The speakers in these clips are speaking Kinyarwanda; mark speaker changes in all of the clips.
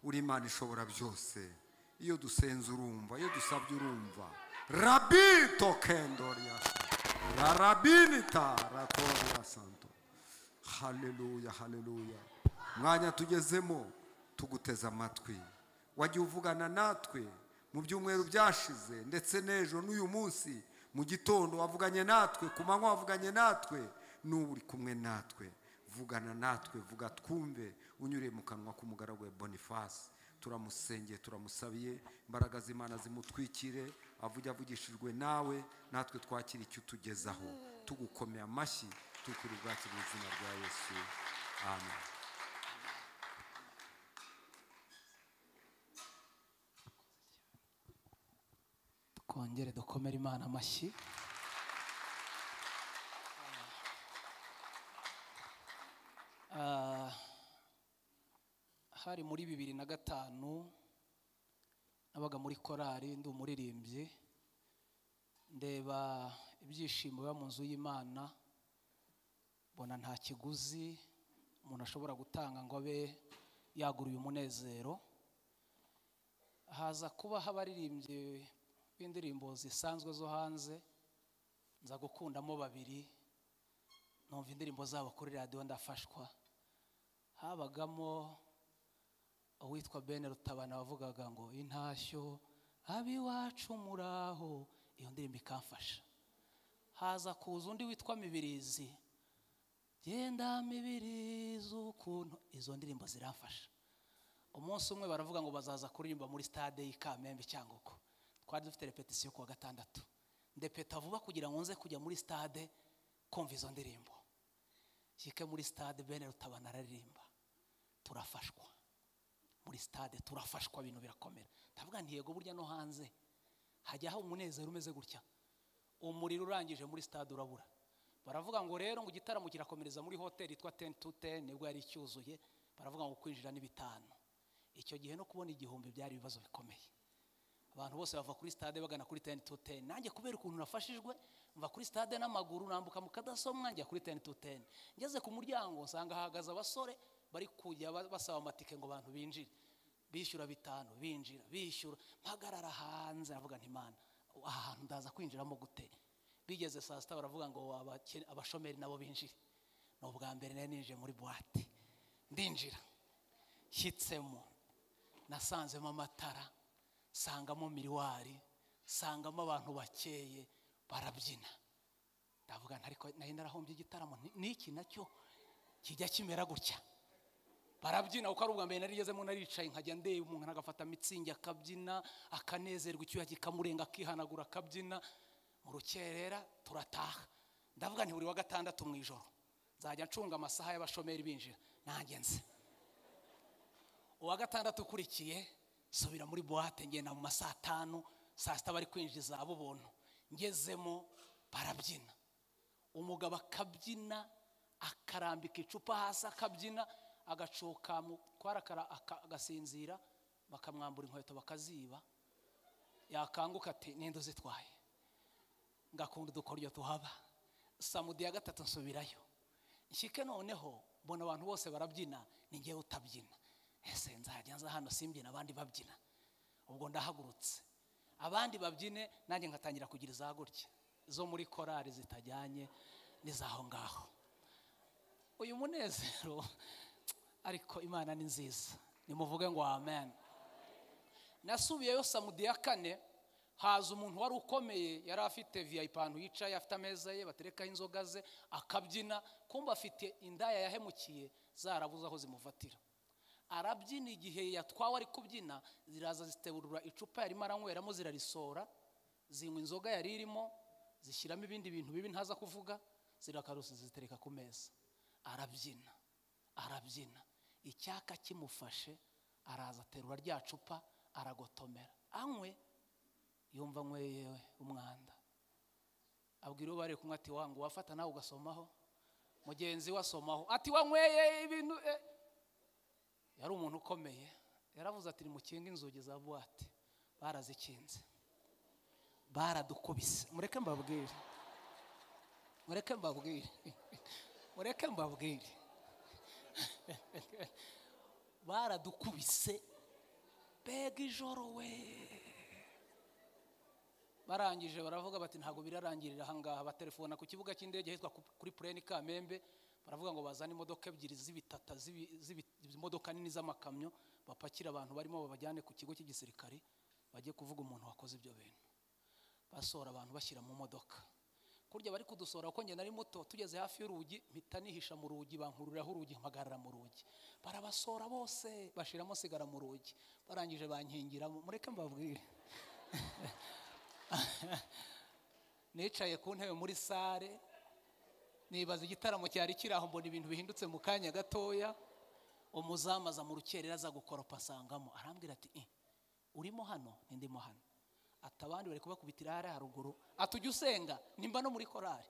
Speaker 1: uri Imana ishobora byose. Iyo dusenze urumva, iyo dusabye urumva. Rabbi tokendoria la rabinita rakoria santo. Haleluya, haleluya. Mwanya tugezemo tuguteza amatwi. Wagiye uvugana natwe mu byumweru byashize ndetse n'ejo n'uyu munsi mu gitondo wavuganye natwe, ku manywa wavuganye natwe, n'ubu uri kumwe natwe. Vugana natwe, vuga twumve, unyuriye mu kanwa k'umugaragu we Boniface. Turamusengeye, turamusabiye, imbaraga z'Imana zimutwikire, avuge avugishijwe nawe, natwe twakira icyo tugezaho. Tugukomeye amashyi, tukuri ubwacu mu izina rya Yesu. Amen.
Speaker 2: Kongere dukomere Imana amashyi. Hari muri 2005 nabaga muri korari ndi umuririmbyi, ndeba ibyishimo biba mu nzu y'Imana, bona nta kiguzi umuntu ashobora gutanga ngo abe yaguruye umunezero. Haza kuba abaririmbyi b'indirimbo zisanzwe zo hanze, nza gukundamo babiri, numva indirimbo zabo kuri radio ndafashwa. Habagamo uwitwa Ben Rutabana wavugaga ngo intashyo abiwacu muraho, iyo ndirimbo ikamfasha. Haza kuza undi witwa Mibirizi, genda Mibirizi ukuntu, izo ndirimbo ziramfasha. Umunsi umwe baravuga ngo bazaza kuririmba muri stade y'Ikamembe cyangwa uko. Twari dufite repetition ku wa gatandatu. Ndepeta vuba kugira ngo nze kujya muri stade kumva izo ndirimbo. Shike muri stade Ben Rutabana aririmba, turafashwa. Muri stade turafashwa, ibintu birakomera. Ndavuga nti yego burya no hanze hajyaho umunezero umeze gutya. Umuriro urangije muri stade urabura. Baravuga ngo rero ngo igitaramo kirakomereza muri hotel yitwa 10 to 10, nibwo yari cyuzuye. Baravuga ngo kwinjira ni 5. Icyo gihe no kubona igihumbi byari ibibazo bikomeye. Abantu bose bava kuri stade bagana kuri 10 to 10. Nanjye kubera ukuntu nafashijwe mva kuri stade n'amaguru nambuka mu Kadasomwa njya kuri 10 to 10. Ngeze ku muryango nsanga hahagaze abasore bari kujya basaba amatike ngo abantu binjire. Bishyura 5 binjira, bishyura. Mpagarara hanze avuga nti Imana, ahantu ndaza kwinjiramo gute? Bigeze saa sita baravuga ngo abashomeri nabo binjire. No bwa mbere ninje muri boîte. Ndinjira. Hitsemo. Nasanzemo amatara, sangamo miriwari, sangamo abantu bakeye barabyina. Ndavuga ntariko nahi narahombye igitaramo niki nacyo kijya kimera gutya. Barabyina uko ari ubwa mbere narigezemo, naricaye nkajya ndeye umuntu agafata mitsingi akabyina, akanezerwa, icyuya kikamurenga akihanagura akabyina. Mu rukerera turataha. Ndavuga nti buri wa gatandatu mu ijoro nzajya ncunga amasaha y'abashomeri binjira nanjye nze. Uwa gatandatu ukurikiye subira muri boîte, ngenda mu masaha 5 saa sita bari kwinjiza abo bontu. Ngezemo barabyina, umugabo akabyina akarambika icupa hasi akabyina, agacoka mu kwarakara agasinzira, bakamwambura inkweto bakaziba. Yakanguka ati ninde uzitwaye? Ngakunda udukoryo tuhaba. Samudi ya gatatu nsubirayo. Nshike noneho mbona abantu bose barabyina, ni ngewe utabyina. Ese nzajya nza hano simbyina abandi babyina. Ubwo ndahagurutse, abandi babyine nanjye ngatangira kugira izagutya zo muri korari zitajyanye nizaho ngaho. Uyu munezero ariko Imana ni nziza, nimuvuge ngo amen. Nasubiyeyo Samudi ya 4, haza umuntu wari ukomeye, yari afite VIP ahantu yicaye, afite ameza ye baterekaho inzoga ze akabyina. Kumba afite indaya yahemukiye zarabuze aho zimufatira. Arabyina, igihe yatwawe ari kubyina ziraza ziteburura icupa yarimo aranyweramo, zirarisora, zinywa inzoga yari irimo, zishyiramo ibindi bintu bibi ntaza kuvuga, zirakarusa zitereka ku meza. Arabyina, arabyina, icyaka kimufashe, araza aterura rya cupa aragotomera anywe. Yumva nyweye umwanda, abwira uwo bari kumwe ati wangu wafata nawe ugasomaho. Mugenzi wasomaho ati wanyweye ibintu. Yari umuntu ukomeye, yaravuze ati mukinga inzugi za boîte. Barazikinze, baradukubise. Mureke mbabwire, mureke mbabwire, mureke mbabwire. Baradukubise bega ijoro we. Barangije baravuga bati ntago birarangirira ahangaha. Batelefona ku kibuga cy'indege hitwa kuri Plane Kamembe, baravuga ngo bazane imodoka ebyiri z'ibitata z'imodoka nini z'amakamyo bapakira abantu barimo babajyane ku kigo cy'igisirikari bagiye kuvuga umuntu wakoze ibyo bintu. Basora abantu bashyira mu modoka. Kurya bari kudusora uko nge nari muto, tugeze hafi y'urugi mpita nihisha mu rugi, bankururaho urugi mpagarara mu rugi. Barabasora bose bashiramo sigara mu rugi. Barangije bankingiramo. Mureke mbabwire. Nicaye ku ntebe muri sare, nibaza igitaramo cyari kiraho, mbona ibintu bihindutse mu kanya gatoya. Umuzamu aza mu rukerera aza gukoropa asangamo, arambwira ati urimo hano? Ndimo hano. Atabandi bari kubakubitira hara haruguru, atujya usenga nimba no muri korari,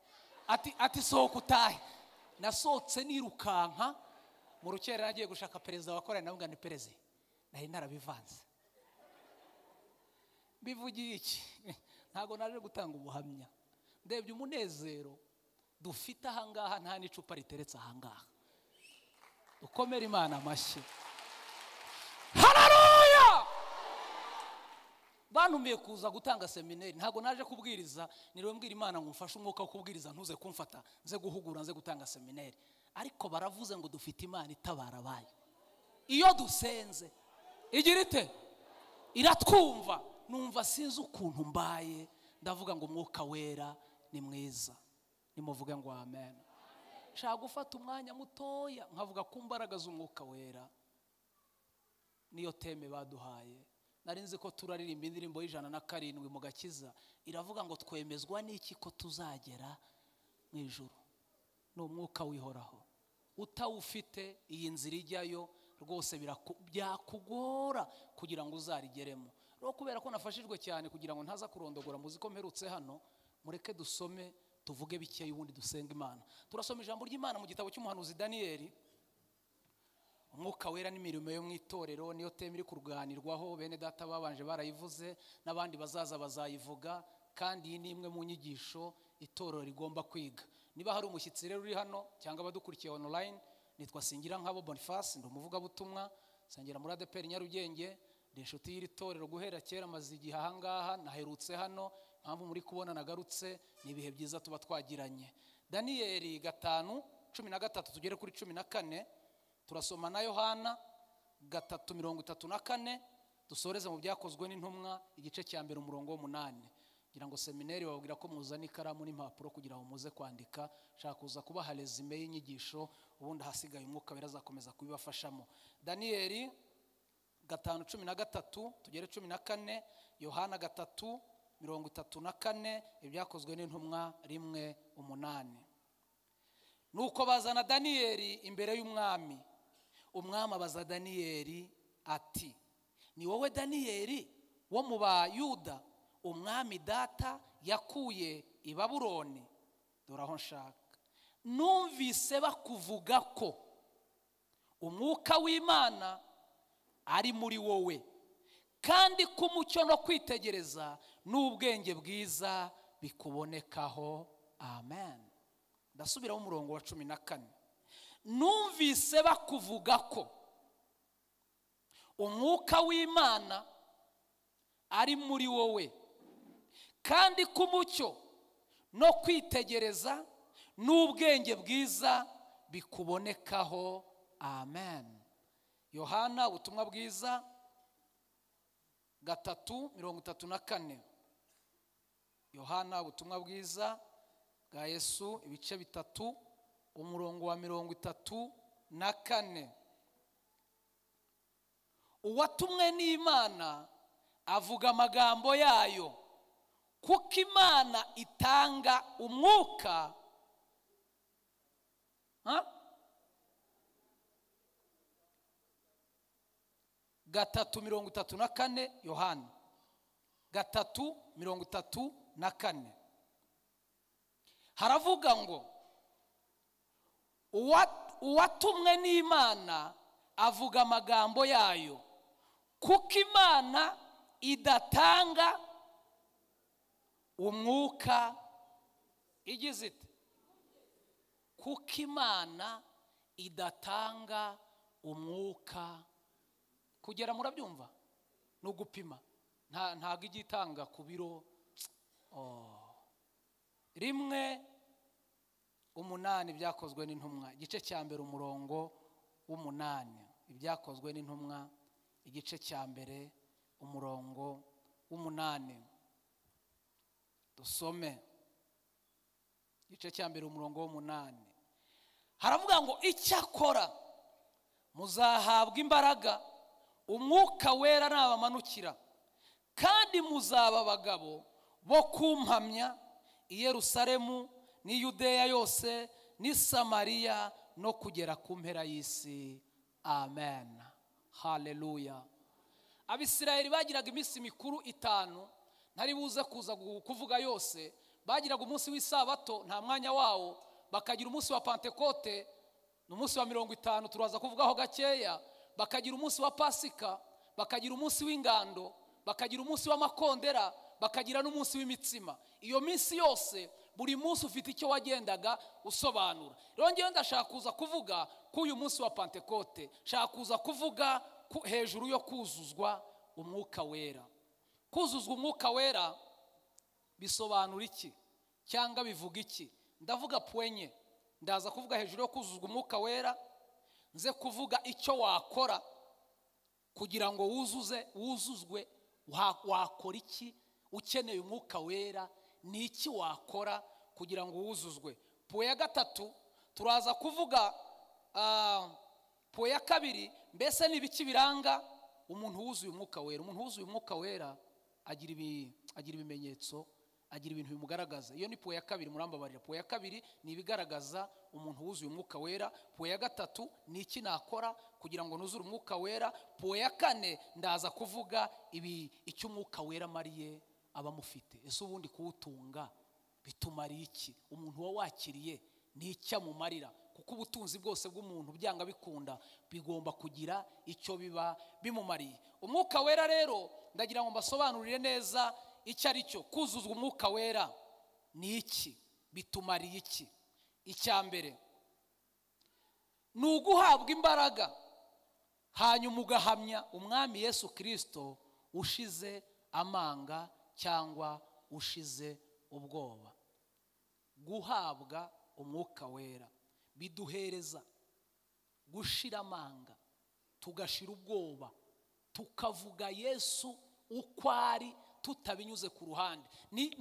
Speaker 2: ati sohoka utahe. Nasohotse nirukanka mu rukerera agiye gushaka perezida wa korari, navuga ni perezida, nari narabivanze. Bivugiye iki? Ntago naje gutanga ubuhamya. Ndebye umunezero dufite ahangaha, nta n'icupa riteretse ahangaha. Ukomera Imana amashyi. Haleluya! Bantumiye kuza gutanga seminari, ntago naje kubwiriza. Niriwe mbwira Imana ngo mfashe umwuka wo kubwiriza, ntuze kumfata nze guhugura, nze gutanga seminari. Ariko baravuze ngo dufite Imana itabara abayo. Iyo dusenze igira ite? Iratwumva. Numva sinzi ukuntu mbaye, ndavuga ngo Mwuka Wera ni mwiza. Nimuvuge ngo amen. Nshaka gufata umwanya mutoya nkavuga ku mbaraga z'Umwuka Wera. Niyo teme baduhaye. Nari nzi ko turaririmba indirimbo y'107 mu gakiza, iravuga ngo twemezwa n'iki ko tuzagera mu ijuru. Ni umwuka wihoraho. Utawufite iyi nzira ijyayo rwose byakugora kugira ngo uzarigeremo. Rero kubera ko nafashijwe cyane kugira ngo ntaza kurondogora, muzi ko mperutse hano, mureke dusome tuvuge bikeye ubundi dusenga Imana. Turasoma ijambo ry'Imana mu gitabo cy'umuhanuzi Daniyeli. Umwuka Wera n'imirimo yo mu itorero niyo teme iri kurwanirwaho. Bene data babanje barayivuze, n'abandi bazaza bazayivuga, kandi iyi ni imwe mu nyigisho itorero rigomba kwiga. Niba hari umushyitsi rero uri hano cyangwa abadukurikiye online, nitwa Singirankabo Boniface, ndi umuvugabutumwa, sengera muri ADPR Nyarugenge, ndi inshuti y'iri torero guhera kera, maze igihe ahangaha, naherutse hano, mpamvu muri kubona nagarutse, ni ibihe byiza tuba twagiranye. Daniyeli 5:13 tugere kuri 14, turasoma na Yohana 3:34, dusoreze mu byakozwe n'intumwa igice cya mbere umurongo w'8. Ngira ngo seminari babwira ko muzana ikaramu n'impapuro kugira ngo muze kwandika. Shaka kuza kubaha resume y'inyigisho, ubundi hasigaye Umwuka Wera azakomeza kubibafashamo. Daniyeli 5:13 tugere 14, Yohana 3:34, ibyakozwe n'intumwa 1:8. Nuko bazana Daniyeli imbere y'umwami. Umwami abaza Daniyeli ati, ni wowe Daniyeli wo mu Bayuda umwami data yakuye i Babuloni? Dore aho nshaka. Numvise bakuvuga ko umwuka w'Imana ari muri wowe, kandi ko umucyo no kwitegereza n'ubwenge bwiza bikubonekaho. Amen. Ndasubiraho umurongo wa 14. Numvise bakuvuga ko umwuka w'Imana ari muri wowe, kandi ko umucyo no kwitegereza n'ubwenge bwiza bikubonekaho. Amen. Yohana ubutumwa bwiza 3:34. Yohana ubutumwa bwiza bwa Yesu ibice 3 umurongo wa 34. Uwatumwe n'Imana avuga amagambo yayo, kuko Imana itanga umwuka 3:34. Yohana 3:34 haravuga ngo uwatumwe n'Imana avuga amagambo yayo, kuko Imana idatanga umwuka igize ite? Kuko Imana idatanga umwuka. Kugera murabyumva? no gupima ntago igitanga ku biro 1:8 byakozwe n'intumwa igice cya mbere umurongo w'8 ibyakozwe n'intumwa igice cya mbere umurongo w'8 dusome igice cya mbere umurongo w'8 haravuga ngo icyakora muzahabwa imbaraga umwuka wera nabamanukira kandi muzaba abagabo bo kumpamya i Yerusalemu ni Yudeya yose ni Samariya no kugera ku mpera y'isi. Amen. Haleluya. Abisirayeli bagiraga iminsi mikuru 5 ntari buze kuza kuvuga yose. Bagiraga umunsi w'isabato nta mwanya wawo, bakagira umunsi wa Pentekote n'umunsi wa 50 turaza kuvugaho gakeya, bakagira umunsi wa Pasika, bakagira umunsi w'ingando, bakagira umunsi w'amakondera, bakagira n'umunsi w'imitsima. Iyo minsi yose buri munsi ufite icyo wagendaga usobanura. Rero ngiye ndashaka kuza kuvuga ku uyu munsi wa Pentekote, shaka kuza kuvuga hejuru yo kuzuzwa umwuka wera. Kuzuzwa umwuka wera bisobanura iki cyangwa bivuga iki? Ndavuga pwenye, ndaza kuvuga hejuru yo kuzuzwa umwuka wera, nze kuvuga icyo wakora kugira ngo wuzuzwe. Wakora iki ukeneye umwuka wera? Ni iki wakora kugira ngo wuzuzwe? Poe ya gatatu turaza kuvuga poe ya kabiri, mbese ni biki biranga umuntu wuzuye umwuka wera. Umuntu wuzuye umwuka wera agira ibimenyetso, agira ibintu bimugaragaza. Iyo ni poe ya kabiri, murambabarira. Poe ya kabiri ni ibigaragaza umuntu wuzuye umwuka wera. Poe ya gatatu ni iki nakora kugira ngo nuzure umwuka wera. Poe ya kane ndaza kuvuga icyo umwuka wera mariye abamufite. Ese ubundi kuwutunga bitumariye iki? Umuntu wakiriye ni icyo amumarira, kuko ubutunzi bwose bw'umuntu byanga bikunda bigomba kugira icyo biba bimumariye. Umwuka wera rero ndagira ngo mbasobanurire neza icyo ari cyo. Kuzuzwa umwuka wera ni iki? Bitumariye iki? Icya mbere ni uguhabwa imbaraga, hanyuma ugahamya umwami Yesu Kristo ushize amanga cyangwa ushize ubwoba. Guhabwa umwuka wera biduhereza gushira amanga, tugashira ubwoba, tukavuga Yesu uko ari tutabinyuze ku ruhande. Ni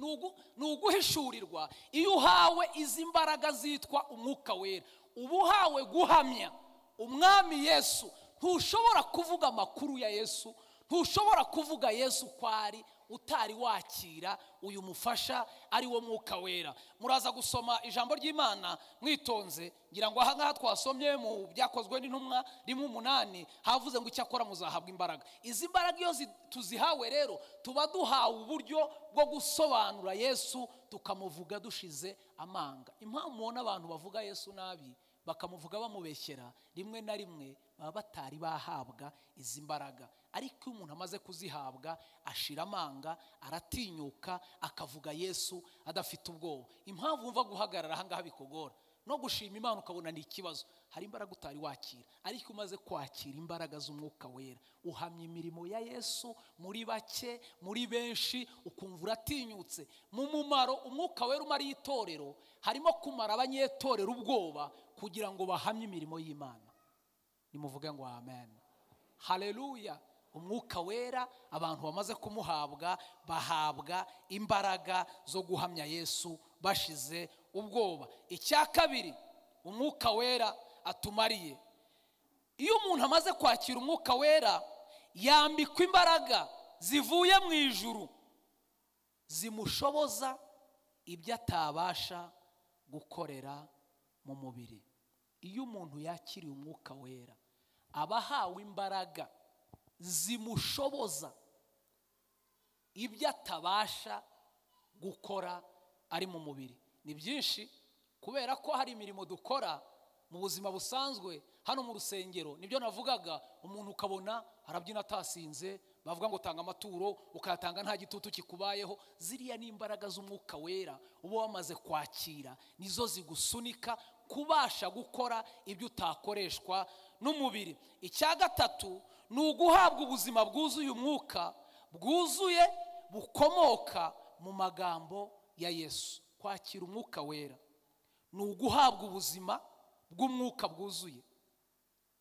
Speaker 2: uguhishurirwa. Iyo uhawe izi mbaraga zitwa umwuka wera, uba uhawe guhamya umwami Yesu. Ntushobora kuvuga amakuru ya Yesu, ntushobora kuvuga Yesu uko ari utari wakira uyu mufasha ari wo mwuka wera. Muraza gusoma ijambo ry'Imana mwitonze, ngira ngo aha ngaha twasomye mu byakozwe n'intumwa 1:8 havuze ngo icyakora muzahabwa imbaraga. Izi mbaraga iyo tuzihawe rero tuba duhawe uburyo bwo gusobanura Yesu, tukamuvuga dushize amanga. Impamvu mubona abantu bavuga Yesu nabi bakamuvuga bamubeshyera, rimwe na rimwe baba batari bahabwa izi mbaraga. Ariko iyo umuntu amaze kuzihabwa ashira amanga, aratinyuka, akavuga Yesu adafite ubwoba. Impamvu umva guhagarara aha ngaha bikugora no gushima Imana ukabona ni ikibazo, hari imbaraga utari wakira. Ariko umaze kwakira imbaraga z'umwuka wera, uhamya imirimo ya Yesu muri bake, muri benshi, ukumva uratinyutse. Mu mumaro umwuka wera umara itorero harimo kumara abanyetorero ubwoba kugira ngo bahamye imirimo y'Imana. Nimuvuge ngo amen. Haleluya. Umwuka wera abantu bamaze kumuhabwa bahabwa imbaraga zo guhamya Yesu bashize ubwoba. Icya kabiri umwuka wera atumariye, iyo umuntu amaze kwakira umwuka wera yambikwa imbaraga zivuye mu ijuru zimushoboza ibyo atabasha gukorera mu mubiri. Iyo umuntu yakiriye umwuka wera abahawe imbaraga zimushoboza ibyo atabasha gukora ari mu mubiri. Ni byinshi, kubera ko hari imirimo dukora mu buzima busanzwe hano mu rusengero. Nibyo navugaga, umuntu ukabona arabyina atasinze, bavuga ngo tanga amaturo ukayatanga nta gitutu kikubayeho. Ziriya ni imbaraga z'umwuka wera uba wamaze kwakira, nizo zigusunika kubasha gukora ibyo utakoreshwa n'umubiri. Icya gatatu ni uguhabwa ubuzima bwuzuye umwuka, bwuzuye bukomoka mu magambo ya Yesu. Kwakira umwuka wera ni uguhabwa ubuzima bw'umwuka bwuzuye.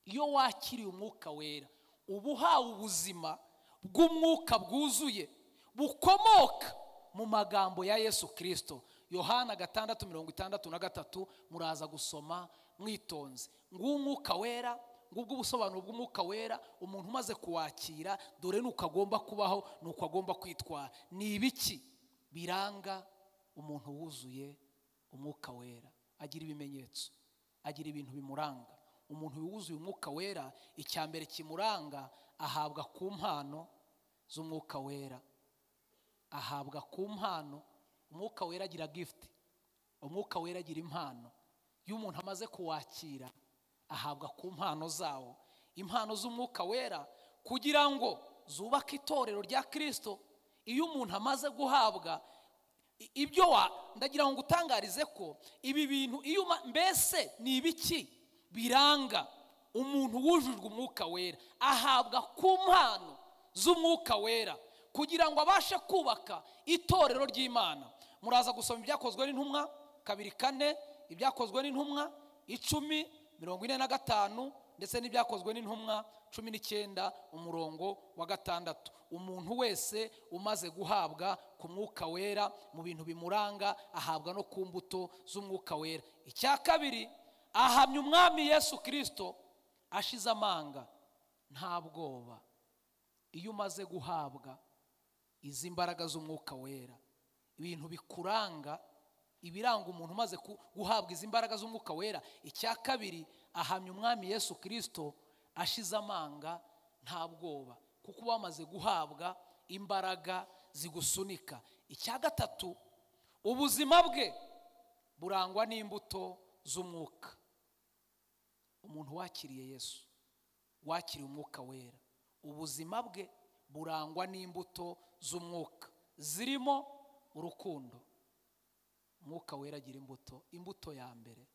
Speaker 2: Iyo wakiriye umwuka wera uba uhawe ubuzima bw'umwuka bwuzuye bukomoka mu magambo ya Yesu Kristo. Yohana 6:63 muraza gusoma mwitonze. Ng'umwuka wera, ngubwo ubusobanuro bw'umwuka wera. Umuntu umaze kuwakira, dore nuko agomba kubaho, nuko agomba kwitwara. Ni ibiki biranga umuntu wuzuye umwuka wera? Agira ibimenyetso, agira ibintu bimuranga. Umuntu wuzuye umwuka wera, icyambere kimuranga, ahabwa ku mpano z'umwuka wera. Ahabwa ku mpano. Umwuka wera agira gift, umwuka wera agira impano. Iyo umuntu amaze kuwakira, ahabwa ku mpano zawo. Impano z'umwuka wera kugira ngo zubake itorero rya Kristo. Iyo umuntu amaze guhabwa ibyo ndagira ngo utangarize ko ibi bintu mbese ni ibiki biranga umuntu wujujwe umwuka wera? Ahabwa ku mpano z'umwuka wera kugira ngo abashe kubaka itorero ry'Imana. Muraza gusoma ibyakozwe n'intumwa 2:4, ibyakozwe n'intumwa 10:45 ndetse n'ibyakozwe n'intumwa 19:6. Umuntu wese umaze guhabwa ku mwuka wera, mu bintu bimuranga, ahabwa no ku mbuto z'umwuka wera. Icya kabiri, ahamya umwami Yesu Kristo ashize amanga, nta bwoba. Iyo umaze guhabwa izi mbaraga z'umwuka wera, ibintu bikuranga, ibiranga umuntu umaze guhabwa izi mbaraga z'umwuka wera. Icya kabiri, ahamya umwami Yesu Kristo ashize amanga, nta bwoba, kuko bamaze guhabwa imbaraga zigusunika. Icya gatatu, ubuzima bwe burangwa n'imbuto z'umwuka. Umuntu wakiriye Yesu, wakiriye umwuka wera, ubuzima bwe burangwa n'imbuto z'umwuka zirimo urukundo. Umwuka wera agira imbuto. Imbuto ya mbere,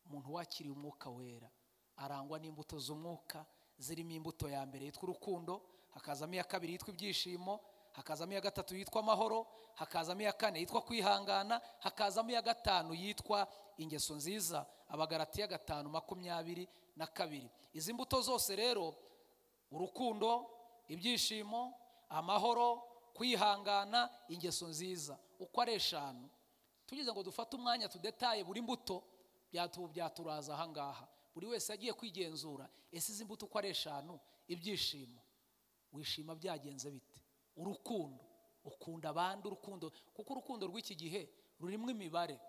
Speaker 2: umuntu wakiriye umwuka wera arangwa n'imbuto z'umwuka zirimo imbuto ya mbere yitwa urukundo, hakazamo iya kabiri yitwa ibyishimo, hakazamo iya gatatu yitwa amahoro, hakazamo iya kane yitwa kwihangana, hakazamo iya gatanu yitwa ingeso nziza. Abagalatiya 5:22. Izi mbuto zose rero, urukundo, ibyishimo, amahoro, kwihangana, ingeso nziza, uko ari 5. Tugize ngo dufate umwanya tudetaye buri mbuto, byaturaza aha ngaha. Buri wese agiye kwigenzura, ese izi mbuto uko ari 5, ibyishimo, wishima byagenze bite? Urukundo, ukunda abandi, urukundo, kuko urukundo rw'iki gihe rurimo imibare.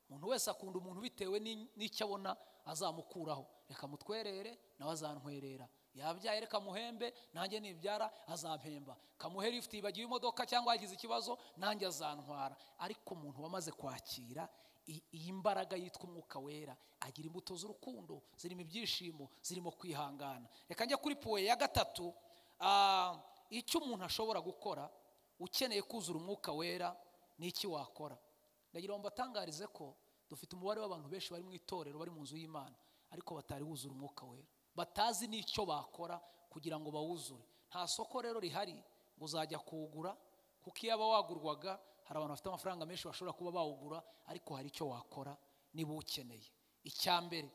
Speaker 2: Umuntu wese akunda umuntu bitewe n'icyo abona azamukuraho. Reka mutwerere nawe azantwerera, yabyaye reka muhembe nanjye nibyara azampemba, kamuhera ifite ibagiye imodoka cyangwa yagize ikibazo nanjye azantwara. Ariko umuntu wamaze kwakira iyi mbaraga yitwa umwuka wera, agira imbuto z'urukundo zirimo ibyishimo, zirimo kwihangana. Reka njye kuri poe ya gatatu, icyo umuntu ashobora gukora ukeneye kuzura umwuka wera ni iki wakora. Ndagira ngo mbatangarize ko dufite umubare w'abantu benshi bari mu itorero, bari mu nzu y'Imana, ariko batari buzura umwuka wera, batazi n'icyo bakora kugira ngo bawuzure. Nta soko rero rihari ngo uzajya kuwugura, kuko iyo aba wagurwaga hari abantu bafite amafaranga menshi bashobora kuba bawugura, ariko hari icyo wakora niba ukeneye. Icya mbere,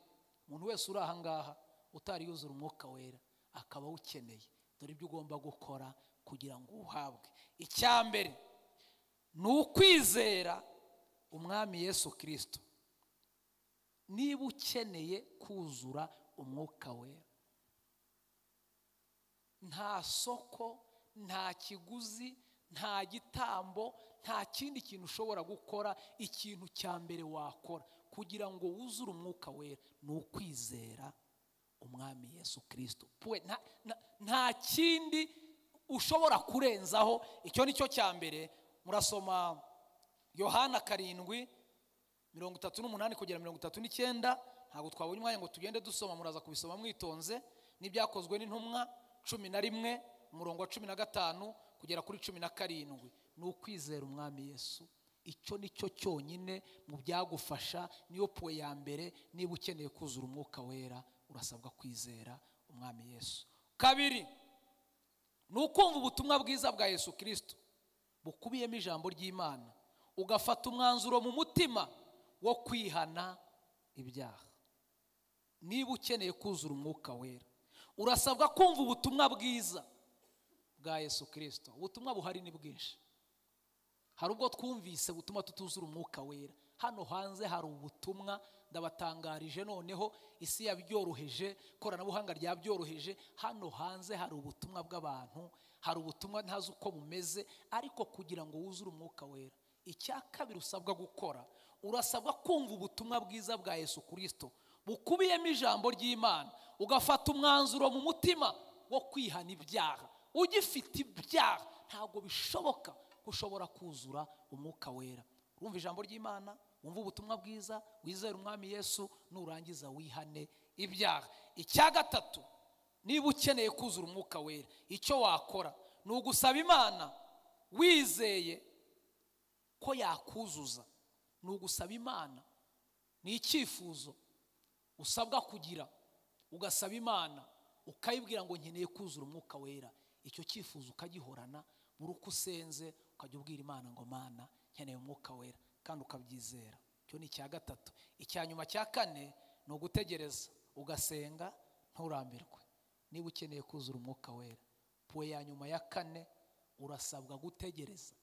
Speaker 2: umuntu wese uri aha ngaha utari yuzura umwuka wera akaba ukeneye, dore ibyo ugomba gukora kugira ngo uhabwe. Icya mbere ni ukwizera umwami Yesu Kristo. Niba ukeneye kuzura umwuka wera, nta soko, nta kiguzi, nta gitambo, nta kindi kintu ushobora gukora. Ikintu cya mbere wakora kugira ngo wuzure umwuka wera ni ukwizera umwami Yesu Kristo. Nta kindi ushobora kurenzaho, icyo ni cyo cya mbere. Murasoma Yohana 7:38-39. Ntabwo twabonye umwanya ngo tugende dusoma, muraza kubisoma mwitonze. N'ibyakozwe n'intumwa 11:15 kugera kuri 17. Ni ukwizera umwami Yesu. Icyo ni cyo cyonyine mu byagufasha, niyo poe ya mbere. Niba ukeneye kuzura umwuka wera, urasabwa kwizera umwami Yesu. kabiri ni ukumva ubutumwa bwiza bwa Yesu Kristo bukubiyemo ijambo ry'Imana, ugafata umwanzuro mu mutima wo kwihana ibyaha. Niba ukeneye kuzura umwuka wera, urasabwa kumva ubutumwa bwiza bwa Yesu Kristo. Ubutumwa buhari ni bwinshi. Hari ubwo twumvise butuma tutuzura umwuka wera. Hano hanze hari ubutumwa ndabatangarije, noneho isi yabyoroheje, koranabuhanga ryabyoroheje. Hano hanze hari ubutumwa bw'abantu, hari ubutumwa ntazi uko bumeze, ariko kugira ngo wuzure umwuka wera, icya kabiri usabwa gukora, urasabwa kumva ubutumwa bwiza bwa Yesu Kristo bukubiyemo ijambo ry'Imana, ugafata umwanzuro mu mutima wo kwihana ibyaha. Ugifite ibyaha ntabwo bishoboka ushobora kuzura umwuka wera. Urumva ijambo ry'Imana, wumva ubutumwa bwiza, wizere umwami Yesu, nurangiza wihane ibyaha. Icya gatatu, niba ukeneye kuzura umwuka wera, icyo wakora ni ugusaba Imana wizeye ko yakuzuza. Ni ugusaba Imana, ni icyifuzo usabwa kugira, ugasaba Imana ukayibwira ngo nkeneye kuzura umwuka wera. Icyo cyifuzo ukagihorana, buri uko usenze ukajya ubwira Imana ngo Mana nkeneye umwuka wera, kandi ukabyizera. Icyo ni icya gatatu. Icya nyuma cya kane ni ugutegereza, ugasenga nturambirwe. Niba ukeneye kuzura umwuka wera, puwe ya nyuma ya kane, urasabwa gutegereza.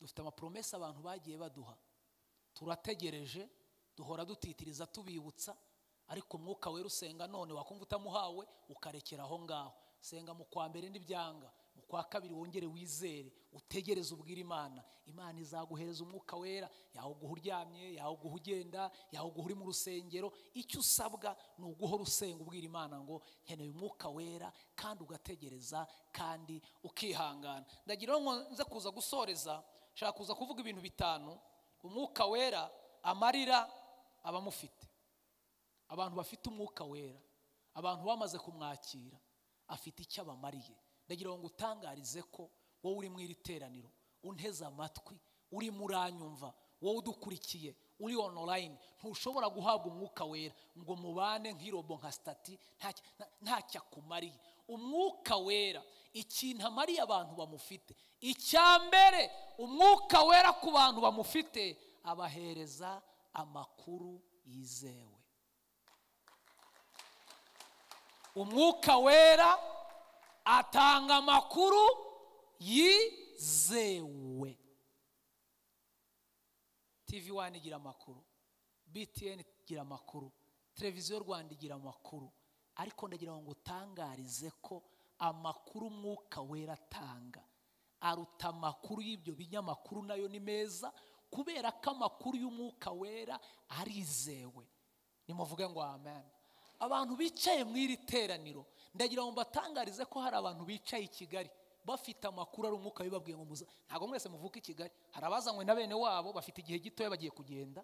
Speaker 2: Dufite amapromesa abantu bagiye baduha, turategereje, duhora dutitiriza tubibutsa, ariko umwuka wera usenga none wakumva utamuhawe ukarekera aho ngaho. Senga mu kwa mbere n'ibyanga, mu kwa kabiri wongere wizere, utegereze ubwira Imana. Imana izaguhereza umwuka wera, yawuguha uryamye, yawuguha ugenda, yawuguha uri mu rusengero. Icyo usabwa ni uguhora usenga ubwira Imana ngo nkeneye umwuka wera, kandi ugategereza kandi ukihangana. Ndagira ngo nze kuza gusoreza, shaka kuza kuvuga ibintu bitanu umwuka wera amarira abamufite. Abantu bafite umwuka wera, abantu bamaze kumwakira, afite icyo abamariye. Ndagira ngo utangarize ko wowe uri mu iri teraniro, unteze amatwi, uri muranyumva, wowe udukurikiye, uri online, ntushobora guhabwa umwuka wera ngo mubane nk'irobo nka stati, ntacyo akumariye. Umwuka wera ikintu amariye abantu bamufite, icya mbere umwuka wera ku bantu bamufite, abahereza amakuru yizewe. Umwuka wera atanga amakuru yizewe. TV1 igira amakuru, BTN igira amakuru, Televiziyo Rwanda igira amakuru, ariko ndagira ngo utangarize ko amakuru umwuka wera atanga aruta amakuru y'ibyo binyamakuru, nayo ni meza, kubera ko amakuru y'umwuka wera arizewe. Nimuvuge ngo amen. Abantu bicaye mu iri teraniro, ndagira ngo batangarize ko hari abantu bicaye i Kigali bafite amakuru ari umwuka wibabwiye ngo muza. Ntago mwese muvuka i Kigali, hari abazanywe na bene wabo bafite igihe gito bagiye kugenda,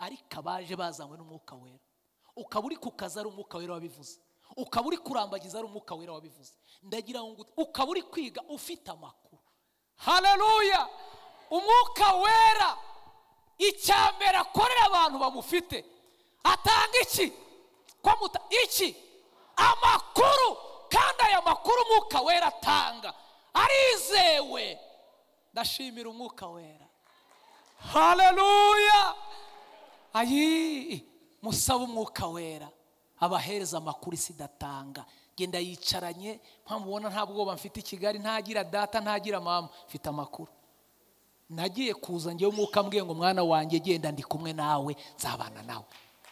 Speaker 2: ariko abaje bazanywe n'umwuka wera. Ukaba uri kukaza ari umwuka wera wabivuze, ukaba uri kurambagiza ari umwuka wera wabivuze. Ndagira ngo ukaba uri kwiga ufite amakuru. Haleluya! Umwuka wera icyambere akorera abantu bamufite, atanga iki? Iki amakuru, kandi aya makuru umwuka wera atanga arizewe. Ndashimira umwuka wera. Haleluya! Ayi, musaba umwuka wera abahereza amakuru isi datanga. Genda yicaranye, mpamubona nta bwoba mfite i Kigali, ntagira data, ntagira mama, mfite amakuru. Nagiye kuza ngiye umwuka mbwiye ngo mwana wanjye genda ndi kumwe nawe, nzabana nawe.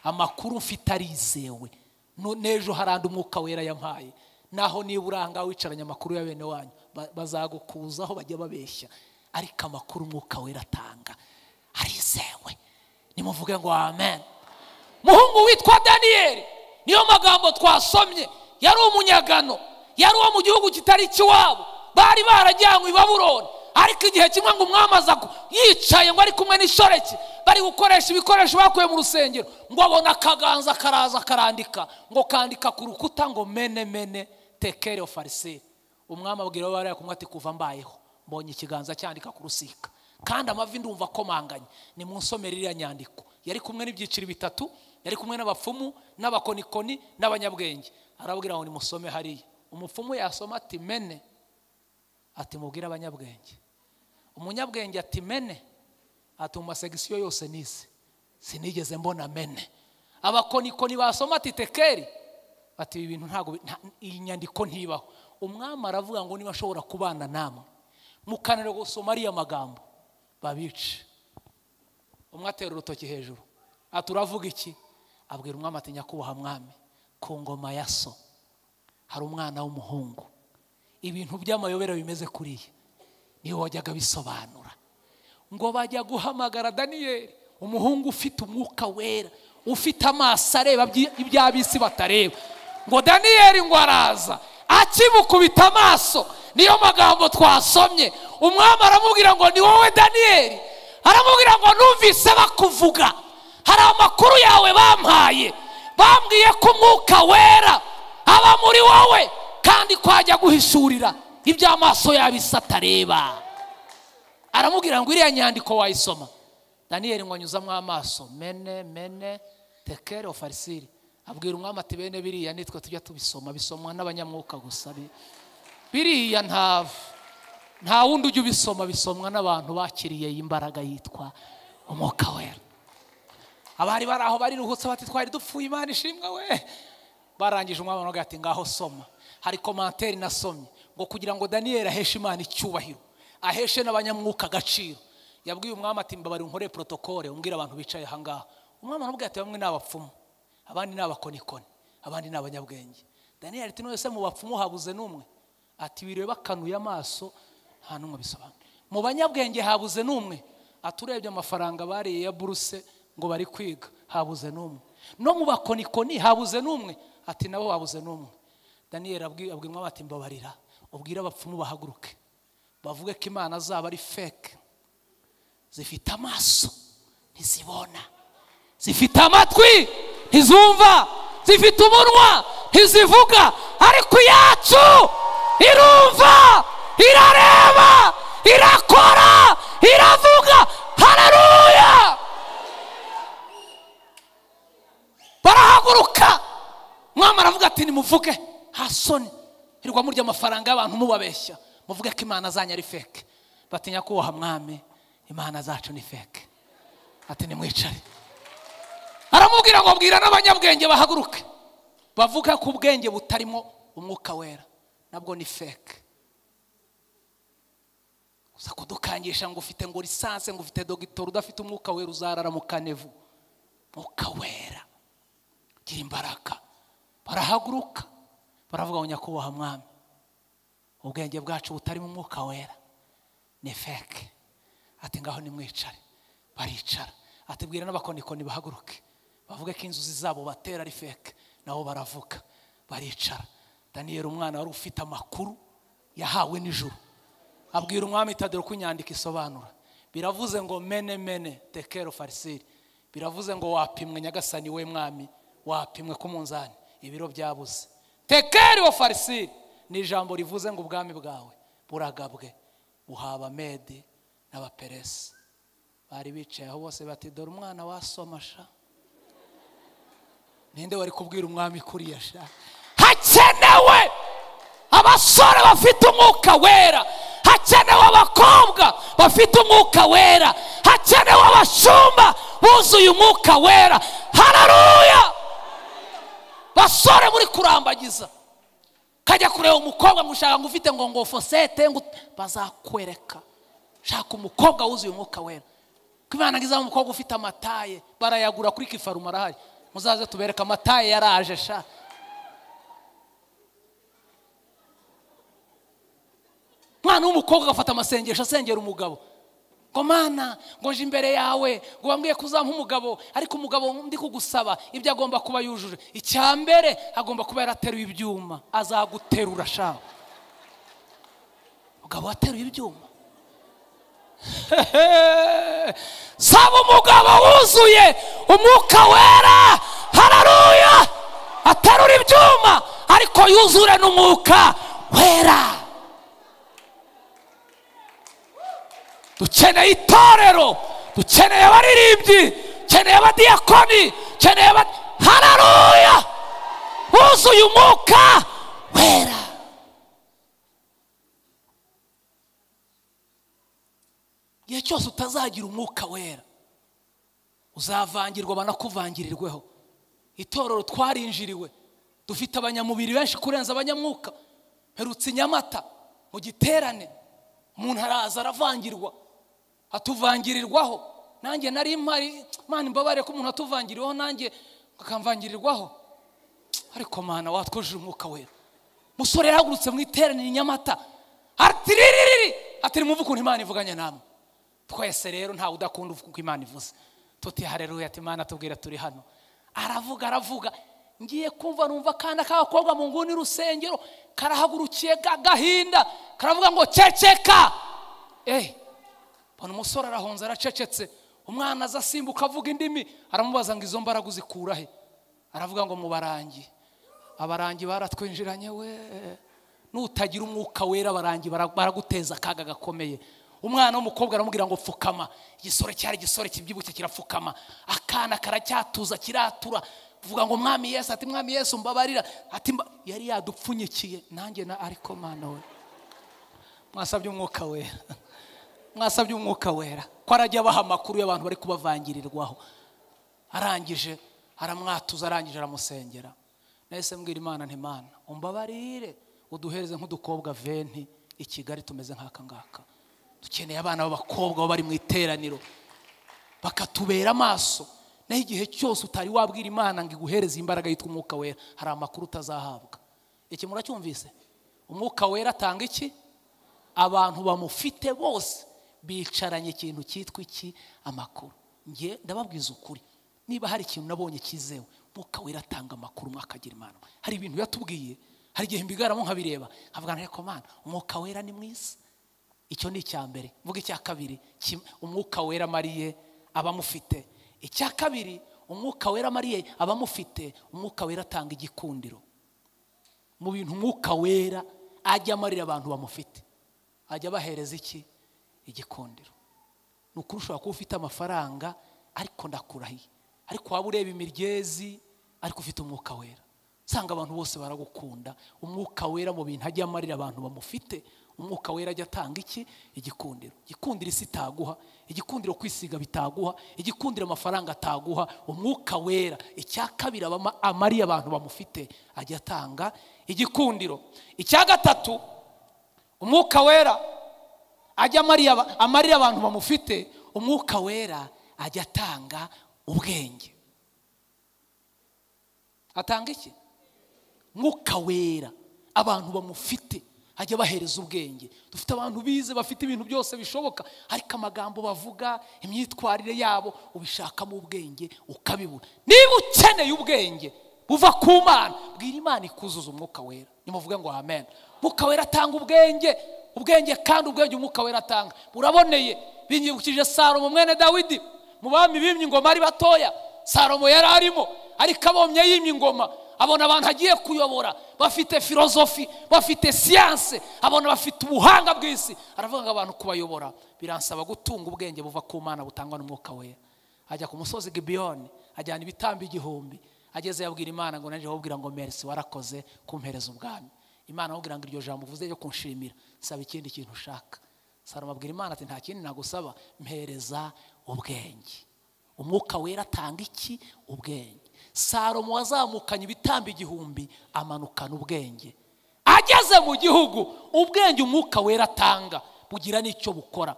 Speaker 2: Amakuru mfite arizewe. Nejo harandi umwuka wera yampaye, naho niba uranga wicaranye amakuru ya bene wanyu bazagukuzaho bajya babeshya, ariko amakuru umwuka wera atanga arizewe. Nimuvuge ngo amen. Muhungu witwa Daniel, niyo magambo twasomye, yari umunyagano, yari uwo mu gihugu kitari kiwabo, bari barajyanywe i Babuloni. Ariko igihe kimwe ngo umwami aza yicaye ngo ari kumwe n'ishoreke, bari gukoresha ibikoresho bakuye mu rusengero, ngo abona akaganza karaza karandika, ngo kandika ku rukuta ngo mene tekere ofariseri. Umwami abwira abo bari kumwe ati kuva mbayeho mbonye ikiganza cyandika ku rusika, kandi amavi ndumva komanganye, ni munsomera iriya nyandiko. Yari kumwe n'ibyiciro bitatu, yari kumwe n'abapfumu n'abakonikoni n'abanyabwenge. Arabwira ngo nimusome hariya. Umupfumu yasoma ati mene, ati mubwire abanyabwenge. Umunyabwenge ati mene, ati mu masegisiyo yose nise sinigeze mbona mene. Abakonikoni basoma ati tekeri, ati ibi bintu ntago iyi nyandiko ntibaho. Umwami aravuga ngo niba ashobora kubana namwe mukanira gusoma ariya magambo babice. Umwe atera urutoki hejuru ati uravuga iki? Abwira umwami ati nyakubahwa mwami, ku ngoma ya so hari umwana w'umuhungu, ibintu by'amayobera bimeze kuriye niwe wajyaga bisobanura. Ngo bajya guhamagara Daniyeli, umuhungu ufite umwuka wera, ufite amaso areba iby'abisi batareba. Ngo Daniyeli ngo araza akimukubita amaso, niyo magambo twasomye. Umwami aramubwira ngo ni wowe Daniyeli? Aramubwira ngo numvise bakuvuga, hari amakuru yawe bampaye, bambwiye ko umwuka wera aba muri wowe kandi kwajya guhishurira iby'amaso y'abisi atareba. Aramubwira ngo iriya nyandiko wayisoma? Daniyeli ngo anyuzamo amaso, mene tekeri ofarisiri. Abwira umwami ati bene biriya nitwe tujya tubisoma, bisomwa n'abanyamwuka gusa. Biriya nta wundi ujya ubisoma, bisomwa n'abantu bakiriye imbaraga yitwa umwuka wera. Abari bari aho bariruhutse bati twari dupfuye, Imana ishimwe we. Barangije umwami aravuga ati ngaho soma. Hari komanteri nasomye ngo kugira ngo Daniyeli aheshe Imana icyubahiro, aheshe n'abanyamwuka agaciro, yabwiye umwami ati mbabari nkore protokole umbwira abantu bicaye aha ngaha. Umwami aravuga ati bamwe n'abapfumu, abandi n'abakonikoni, abandi n'abanyabwenge. Daniyeli ati none se mu bapfumu habuze n'umwe? Ati bireba kanuye amaso nta n'umwe bisobanura. Mu banyabwenge habuze n'umwe? Ati urebye amafaranga bariye ya buruse ngo bari kwiga habuze n'umwe. No mu bakonikoni habuze n'umwe? Ati nabo habuze n'umwe. Daniyeli abwira umwami ati mbabarira, ubwire abapfumu bahaguruke bavuge ko Imana zaba ari fake, zifite amaso ntizibona, zifite amatwi ntizumva, zifite umunwa ntizivuga, ariko iyacu irumva, irareba, irakora, iravuga. Haleluya! Barahaguruka. Mwami aravuga ati nimuvuge hasoni, hirwa murya amafaranga y'abantu mubabeshya, muvuge ko Imana zanya ari fake. Bati nyakubahwa mwami, Imana zacu ni fake. Ati nimwicare. Aramubwira ngo bwira n'abanyabwenge bahaguruke bavuga ko ubwenge butarimo umwuka wera nabwo ni fake. Uza kudukangisha ngo ufite ngo lisanse, ngo ufite doctor, udafite umwuka wera uzarara mu kanevu. Umwuka wera gira imbaraga. Barahaguruka baravuga ngo nyakubahwa mwami, ubwenge bwacu butarimo umwuka wera ni fake. Ati ngaho nimwicare. Baricara. Ati bwira n'abakonikoni bahaguruke bavuge ko inzuzi zabo batera ari fake. Nabo baravuga. Baricara. Daniyeli umwana wari ufite amakuru yahawe n'ijuru abwira umwami itadero ko inyandiko isobanura. Biravuze ngo mene tekero farisiri. Biravuze ngo wapimwe nyagasani we mwami, wapimwe ku munzani ibiro byabuze. Tekeri wa farisiri ni ijambo rivuze ngo ubwami bwawe buragabwe buhaba Medi n'abaperesi. Bari bicaye aho bose bati dore umwana wasomasha. Ninde wari kubwira umwami kuriya sha? Hakenewe abasore bafite umwuka wera, hakenewe abakobwa bafite umwuka wera, hakenewe abashumba buzuye umwuka wera. Haleluya! Basore muri kurambagiza kajya kureba umukobwa mushaka ngo ufite ngo fosete ngo bazakwereka. Shaka umukobwa wuzuye umwuka wera. Kwimana ngiza umukobwa ufite amataye barayagura kuri Kifaruma arahari. Muzaze tubereka amataye yaraje sha. Mwana w'umukobwa agafata amasengesho asengera umugabo. Ngo mana ngo nje imbere yawe ngo wambwiye kuzampa umugabo, ariko umugabo ndi kugusaba ibyo agomba kuba yujuje. Icyambere agomba kuba yarateruye ibyuma, azaguterura sha. Umugabo wateruye ibyuma. Saba umugabo wuzuye umwuka wera. Haleluya! Aterura ibyuma ariko yuzure n'umwuka wera. Dukeneye itorero, dukeneye abaririmbyi, dukeneye abadiyakoni, bagukeneye haleluya wuzuye umwuka wera. Igihe cyose utazagira umwuka wera uzavangirwa banakuvangirirweho. Itorero twarinjiriwe, dufite abanyamubiri benshi kurenza abanyamwuka. Herutse Nyamata mu giterane, umuntu araza aravangirwa, atuvangirirwaho. Nanjye nari mpari, Mana imbabare ko umuntu atuvangiriweho nanjye akamvangirirwaho. Ariko Mana watwoje umwuka wera. Musore yaragurutse mu iterane Nyamata, ati muvuga ukuntu Imana ivuganye namwe. Twese rero ntawe udakunda uvuga uko Imana ivuze. Tuti haleluya, ati Mana tubwira turi hano. Aravuga ngiye kumva numva kana k'abakobwa mu nguni rusengero karahagurukiye gahinda karavuga ngo ceceka. Bona umusore arahonza aracecetse. Umwana aza asimbuka avuga indimi, aramubaza ngo izo mbaraga uzikura he? Aravuga ngo mu barangi. Abarangi baratwinjiranye we. Nutagira umwuka wera abarangi baraguteza akaga gakomeye. Umwana w'umukobwa aramubwira ngo pfukama. Igisore cyari igisore kibyibuke kirapfukama. Akana karacyatuza kiratura. Vuga ngo Mwami Yesu, ati Mwami Yesu mbabarira. Ati yari yadupfunyikiye nanjye na ariko Mana we. Mwasabye umwuka wera. Mwasabye umwuka wera. Ko arajya baha amakuru y'abantu bari kubavangirirwaho. Arangije aramwatuza, arangije aramusengera. Nahise mbwira Imana nti Mana umbabarire uduhereze nk'udukobwa 20 i Kigali tumeze nk'aka ngaka. Dukeneye abana b'abakobwa bari mu iteraniro bakatubera amaso. Naho igihe cyose utari wabwira Imana ngo iguhereze imbaraga yitwa umwuka wera, hari amakuru utazahabwa. Iki muracyumvise? Umwuka wera atanga iki? Abantu bamufite bose bicaranye ikintu cyitwa iki? Amakuru. Ngiye ndababwiza ukuri, niba hari ikintu nabonye kizewe, umwuka wera atanga amakuru mwakagira Imana. Hari ibintu yatubwiye, hari igihe mbigaramo nkabireba nkavuga nti Mana umwuka wera ni mwiza. Icyo ni icyambere. Mvuga icya kabiri, umwuka wera mariye abamufite. Icya kabiri, umwuka wera mariye abamufite, umwuka wera atanga igikundiro. Mu bintu umwuka wera ajya amarira abantu bamufite, ajya bahereza iki? Igikundiro. Nukurusha kuba ufite amafaranga ariko ndakurahiye, ariko waba ureba imiryezi ariko ufite umwuka wera, sanga abantu bose baragukunda. Umwuka wera mu bintu ajya amarira abantu bamufite, umwuka wera ajya atanga iki? Igikundiro. Igikundiro isi itaguha, igikundiro kwisiga bitaguha, igikundiro amafaranga ataguha. Umwuka wera icya kabiri amariye abantu bamufite, ajya atanga igikundiro. Icya gatatu, umwuka wera ajya amarira abantu bamufite, umwuka wera ajya atanga ubwenge. Atanga iki? Umwuka wera abantu bamufite ajya bahereza ubwenge. Dufite abantu bize bafite ibintu byose bishoboka, ariko amagambo bavuga, imyitwarire yabo ubishakamo ubwenge ukabibura. Niba ukeneye ubwenge buva ku Mana, bwira Imana ikuzuza umwuka wera. Nimuvuge ngo amen. Umwuka wera atanga ubwenge, ubwenge kandi ubwenge umwuka wera atanga buraboneye. Binyibukije Salomo mwene Dawidi, mu bami bimye ingoma ari batoya. Salomo yari arimo, ariko abomye yimye ingoma, abona abantu agiye kuyobora bafite filozofi, bafite siyanse, abona bafite ubuhanga bw'isi. Aravuga ngo abantu kubayobora biransaba gutunga ubwenge buva ku Mana butangwa n'umwuka wera. Ajya ku musozi Gibeyoni, ajyana ibitambi 1000. Ageze yabwira Imana ngo naje wabwira ngo merci warakoze kumpereza ubwami. Imana amubwira ngo iryo jambo uvuze ryo kunshimira, saba ikindi kintu ushaka. Salomo abwira Imana ati nta kindi nagusaba, mpereza ubwenge. Umwuka wera atanga iki? Ubwenge. Salomo wazamukanye ibitambi 1000 amanukana ubwenge. Ageze mu gihugu, ubwenge umwuka wera atanga bugira n'icyo bukora.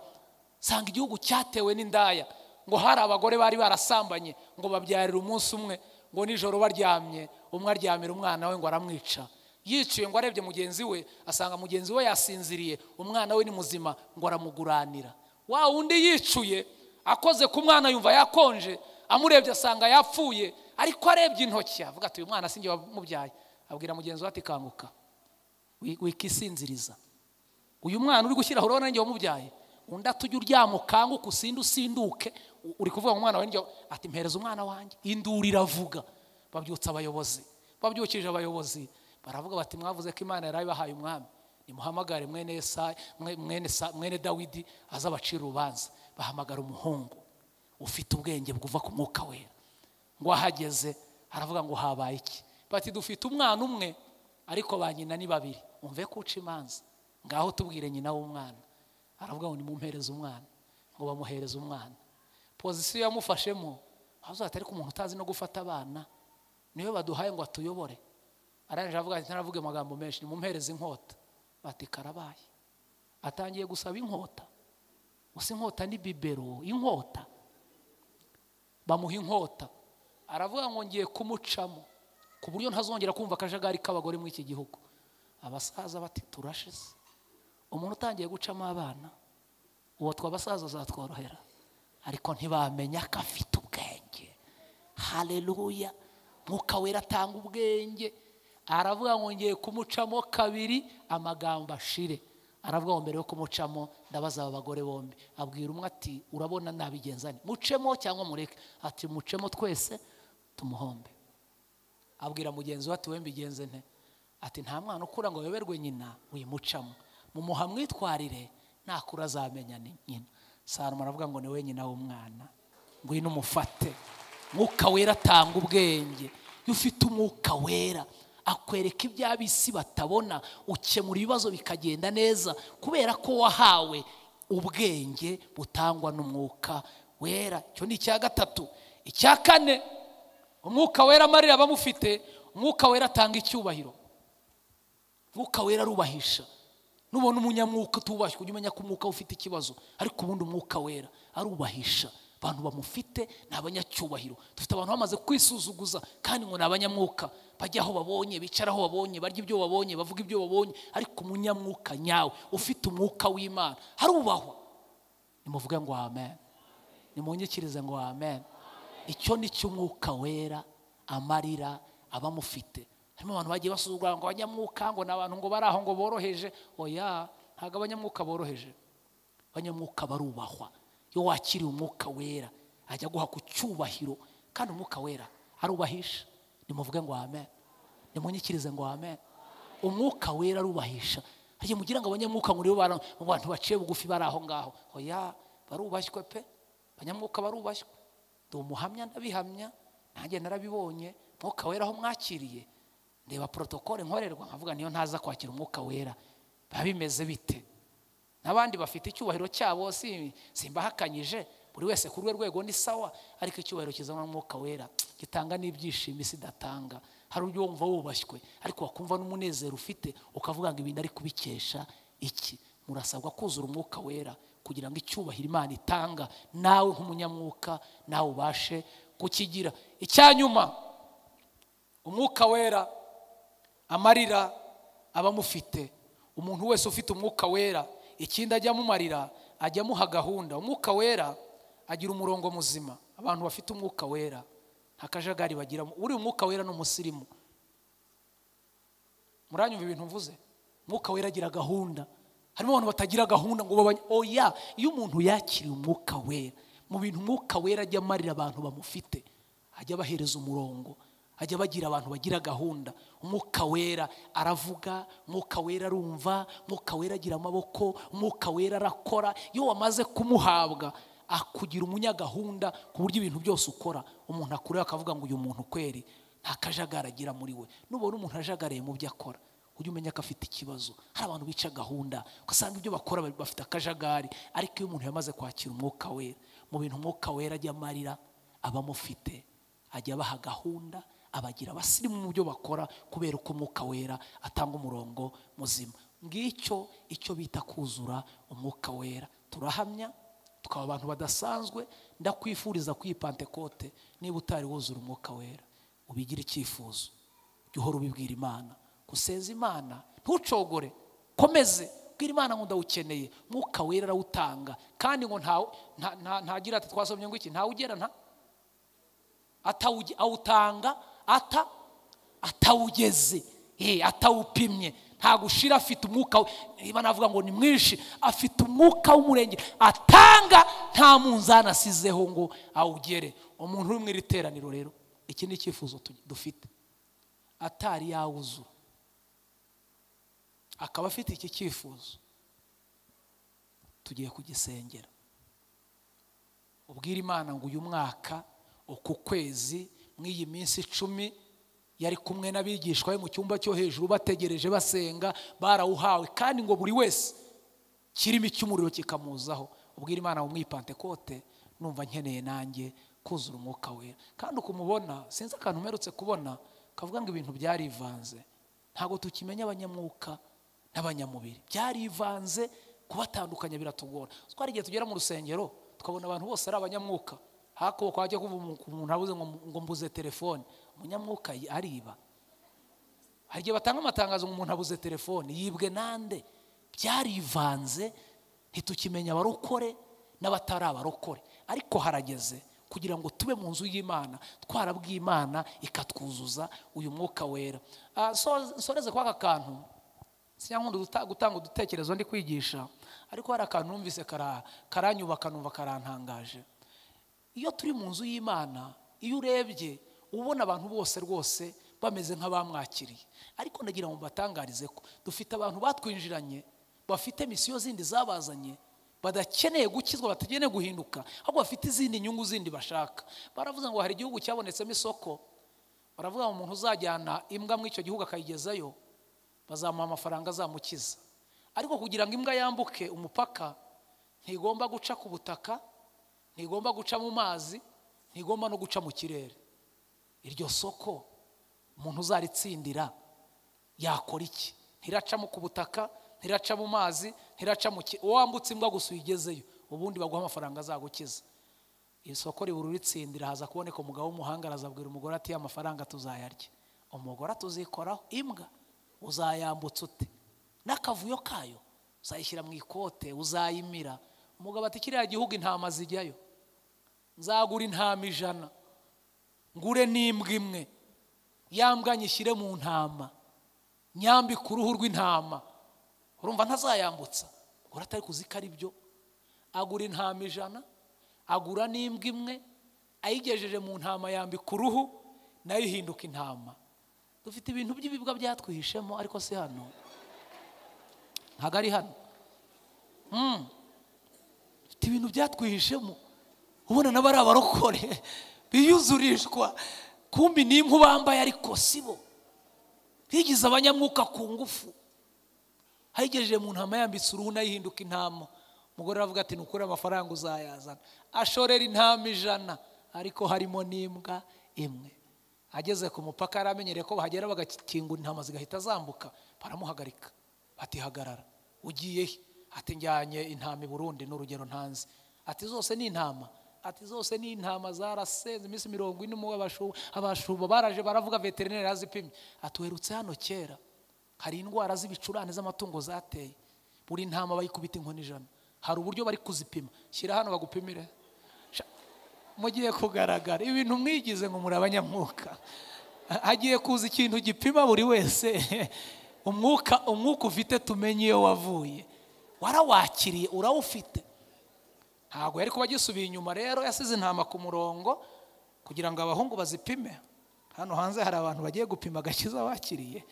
Speaker 2: Sanga igihugu cyatewe n'indaya, ngo hari abagore bari barasambanye, ngo babyarira umunsi umwe, ngo nijoro baryamye, umwe aryamira umwana we ngo aramwica. Yiciye ngo arebye mugenzi we, asanga mugenzi we yasinziriye, umwana we ni muzima, ngo aramuguranira. Wa undi yicuye akoze ku mwana yumva yakonje, amurebye asanga yapfuye, ariko arebye intoki avuga ati uyu mwana sinjye wamubyaye. Abwira mugenzi we ati kanguka wikisinziriza, uyu mwana uri gushyiraho urabona njye wamubyaye, undi atujya uryama ukanguka usinduke, uri kuvuga umwana we njye ati mpereza umwana wanjye. Induru iravuga, babyutsa abayobozi, babyukije abayobozi, baravuga bati mwavuze ko Imana yari ibahaye umwami, nimuhamagare mwene Dawidi azabacira urubanza. Bahamagara umuhungu ufite ubwenge bwuva ku mwuka wera. ngo ahageze aravuga ngo habaye iki? Bati dufite umwana umwe ariko ba nyina ni babiri. Umve kuca imanza. Ngaho tubwire nyina w'umwana. Aravuga ngo nimumpereze umwana. Ngo bamuhereze umwana. Pozisiyo yamufashemo hazo atari ku muntu utazi no gufata abana niwe baduhaye ngo atuyobore. Aranje avuga ati ntaravuge amagambo menshi, nimumpereze inkota. Bati karabaye. Atangiye gusaba inkota. Usi inkota ni bibero, inkota. Bamuha inkota. Aravuga ngo ngiye kumucamo ku buryo ntazongera kumva akajagari k'abagore muri iki gihugu. Abasaza bati turashize. Umuntu utangiye gucamo abana uwo twabasaza zatworohera, ariko ntibamenya ko afite ubwenge. Haleluya. Mwuka Wera atanga ubwenge. Aravuga ngo ngiye kumucamo kabiri amagambo ashire. Aravuga ngo mbere yo kumucamo ndabaza abagore bombi. Abwira umwe ati urabona nabigenzane, mucemo cyangwa mureke? Ati mucemo twese tumuhombe. Abwira mugenzi we ati we mbigenze nte? Ati nta mwana ukura ngo yoberwe nyina wimucamo, mumuha mwitwarire nakura azamenya ni nyina. Salomo aravuga ngo ni we nyina w'umwana, ngwino umufate. Mwuka Wera atanga ubwenge. Iyo ufite Umwuka Wera akwereka iby'abisi batabona, ukemura ibibazo bikagenda neza kubera ko wahawe ubwenge butangwa n'Umwuka Wera. Cyo ni icya gatatu. Icya kane, Umwuka Wera amarira abamufite. Umwuka Wera atanga icyubahiro. Umwuka Wera arubahisha. Nubona umunyamwuka tubashye kujya umenya ko umwuka ufite ikibazo, ariko ubundi Umwuka Wera arubahisha. Abantu bamufite n'abanyacyubahiro. Dufite abantu bamaze kwisuzuguza kandi ngo n'abanyamwuka, bajya aho babonye, bicara aho babonye, barya ibyo babonye, bavuga ibyo babonye, ariko umunyamwuka nyawe ufite Umwuka w'Imana harubahwa. Nimuvuge ngo amen. Nimunyikirize ngo amen. Icyo ni cyo Umwuka Wera amarira abamufite. Harimo abantu bagiye basuzugura ngo abanyamwuka ngo n'abantu ngo baraho ngo boroheje. Oya, ntago abanyamwuka boroheje. Abanyamwuka barubahwa. Iyo wakiriye Umwuka Wera ajya guha ku cyubahiro, kandi Umwuka Wera arubahisha. Nimuvuge ngo amen. Nimunyikirize ngo amen. Umwuka Wera arubahisha. Haje mugira ngo abanyamwuka ngo abantu baciye bugufi baraho ngaho. Oya, barubashywe pe. Abanyamwuka barubashywe. Ndi umuhamya ndabihamya, nanjye narabibonye. Umwuka Wera aho mwakiriye ndeba protocole nkorerwa, nkavuga niyo ntaza kwakira Umwuka Wera babimeze bite. Nabandi bafite icyubahiro cyabo simbahakanyije, buri wese ku rwego ni sawa, ariko icyubahiro kizana n'Umwuka Wera gitanga n'ibyishimo isi datanga. Hari ubyo wumva wubashywe ariko wakumva n'umunezero ufite ukavuga ngo ibintu ari kubikesha iki. Murasabwa kuzura Umwuka Wera kugira ngo icyubahiro Imana itanga nawe nk'umunyamwuka nawe ubashe kukigira. Icyanyuma, Umwuka Wera amarira abamufite. Umuntu wese ufite Umwuka Wera ikindi ajya mumarira, ajya muha gahunda. Umwuka Wera agira umurongo muzima. Abantu bafite Umwuka Wera ntakajagari bagira. Uri Umwuka Wera n'umusirimu. Muranyumva ibintu mvuze? Umwuka Wera agira gahunda. Harimo abantu batagira gahunda ngo oya. Iyo umuntu yakiriye Umwuka Wera, mu bintu Umwuka Wera ajya amarira abantu bamufite, ajya bahereza umurongo, ajya bagira abantu bagira gahunda. Umwuka Wera aravuga, Umwuka Wera arumva, Umwuka Wera agira amaboko, Umwuka Wera arakora. Iyo wamaze kumuhabwa akugira umunyagahunda ku buryo ibintu byose ukora umuntu akureba akavuga ngo uyu muntu kweri nta kajagara agira muri we. Nubona umuntu ajagaraye mu byo akora ujye umenya ko afite ikibazo. Hari abantu bica gahunda ugasanga ibyo bakora bafite akajagari, ariko iyo umuntu yamaze kwakira Umwuka Wera, mu bintu Umwuka Wera ajya amarira abamufite, ajya baha gahunda, abagira abasirimu mu byo bakora kubera uko Umwuka Wera atanga umurongo muzima. Ngicyo icyo bita kuzura Umwuka Wera. Turahamya tukaba abantu badasanzwe. Ndakwifuriza ku Pentekote niba utari wuzura Umwuka Wera ubigira icyifuzo, jya uhora ubibwira Imana, guseza Imana, ntucogore, komeze bwira Imana ngo ndawukeneye. Umwuka Wera arawutanga kandi ngo ntagira ati twasomye ngo iki ntawugera awutanga atawugeze, atawupimye. Ntagushira, afite umwuka. Niba navuga ngo ni mwinshi, afite umwuka w'umurenge atanga, nta munzana asizeho ngo awugere. Umuntu uri mu iri teraniro rero, iki ni icyifuzo dufite, atari yawuzura akaba afite iki cyifuzo, tugiye kugisengera. Ubwira Imana ngo uyu mwaka, uku kwezi, mw'iyi minsi 10 yari kumwe n'abigishwa be mu cyumba cyo hejuru bategereje basenga, barawuhawe kandi ngo buri wese kirimo icy'umuriro kikamuzaho. Ubwira Imana mu Pentekote, numva nkeneye nanjye kuzura umwuka wera. Kandi ukumubona sinzi akantu umerutse kubona kavuga ngo ibintu byarivanze, ntago tukimenya abanyamwuka n'abanyamubiri, byarivanze, kubatandukanya biratugora. Twari igihe tugera mu rusengero tukabona abantu bose ari abanyamwuka, hako kwajya kuva umuntu abuze ngo mbuze telefone, umunyamwuka ariba. Hari igihe batanga amatangazo ngo umuntu abuze telefone, yibwe nande. Byarivanze, ntitukimenya abarokore n'abatari abarokore. Ariko harageze kugira ngo tube mu nzu y'Imana, twarabwiye Imana ikatwuzuza uyu mwuka wera. Soreze kwa aka kantu siyankunda gutanga udutekerezo ndi kwigisha, ariko hari akantu numvise karanyubaka numva karantangaje. Iyo turi mu nzu y'Imana, iyo urebye ubona abantu bose rwose bameze nk'abamwakiriye. Ariko ndagira ngo batangarize ko dufite abantu batwinjiranye bafite misiyo zindi zabazanye, badakeneye gukizwa, batageneye guhinduka, ahubwo bafite izindi nyungu zindi bashaka. Baravuga ngo hari igihugu cyabonetsemo isoko, baravuga ngo umuntu uzajyana imbwa mu icyo gihugu akayigezayo bazamuha amafaranga azamukiza. Ariko kugira ngo imbwa yambuke umupaka ntigomba guca ku butaka, ntigomba guca mu mazi, ntigomba no guca mu kirere. Iryo soko umuntu uzaritsindira yakora iki? Ntiraca mu ku butaka, ntiraca mu mazi, ntiraca mu wambutse imbwa gusa uyigezeyo, ubundi baguha amafaranga azagukiza. Isoko ribururitsindira, haza kuboneka umugabo w'umuhanga arazabwira umugore ati amafaranga tuzayarya. Umugore atuzikoraho, imbwa uzayambutsa ute? N'akavuyo kayo uzayishyira mu ikote, uzayimira. Umugabo ati kiriya gihugu intama zijyayo, nzagura intama 100, ngure n'imbwa imwe, yambwa nyishyire mu ntama, nyambike uruhu rw'intama. Urumva ntazayambutsa? Uratari kuzika ari byo. Agura intama 100, agura n'imbwa imwe, ayigejeje mu ntama yambika uruhu, nayo ihinduka intama. Dufite ibintu by'ibibwa byatwihishemo, ariko si hano, ntago ari hano. Dufite ibintu byatwihishemo, ubona n'abari abarokore biyuzurishwa, kumbi n'impu bambaye ariko sibo, bigize abanyamwuka ku ngufu. Hayigejeje mu ntama yambitse uruhu, nayo ihinduka intama. Umugore aravuga ati nukuri amafaranga uzayazana. Ashorera intama 100, ariko harimo n'imbwa imwe. Ageze ku mupaka yaramenyereye ko bahagera bagakingura intama zigahita zambuka, baramuhagarika bati hagarara, ugiye he? Ati njyanye intama i Burundi, n'urugero ntanzi. Ati zose ni intama? Ati zose ni intama zarasenze iminsi 40 mu abashuba baraje baravuga veterineri azipimye. Atuherutse hano kera hari indwara z'ibicurane z'amatungo zateye, buri ntama bayikubita inkoni 100. Hari uburyo bari kuzipima, shyira hano bagupimire. Mugiye kugaragara ibintu mwigize ngo muri abanyamwuka. Hagiye kuza ikintu gipima buri wese umwuka ufite, tumenye iyo wavuye. Warawakiriye, urawufite. Ntago yari kuba gisubiye inyuma. Rero yasize intama ku murongo kugira ngo abahungu bazipime. Hano hanze hari abantu bagiye gupima agakiza wakiriye,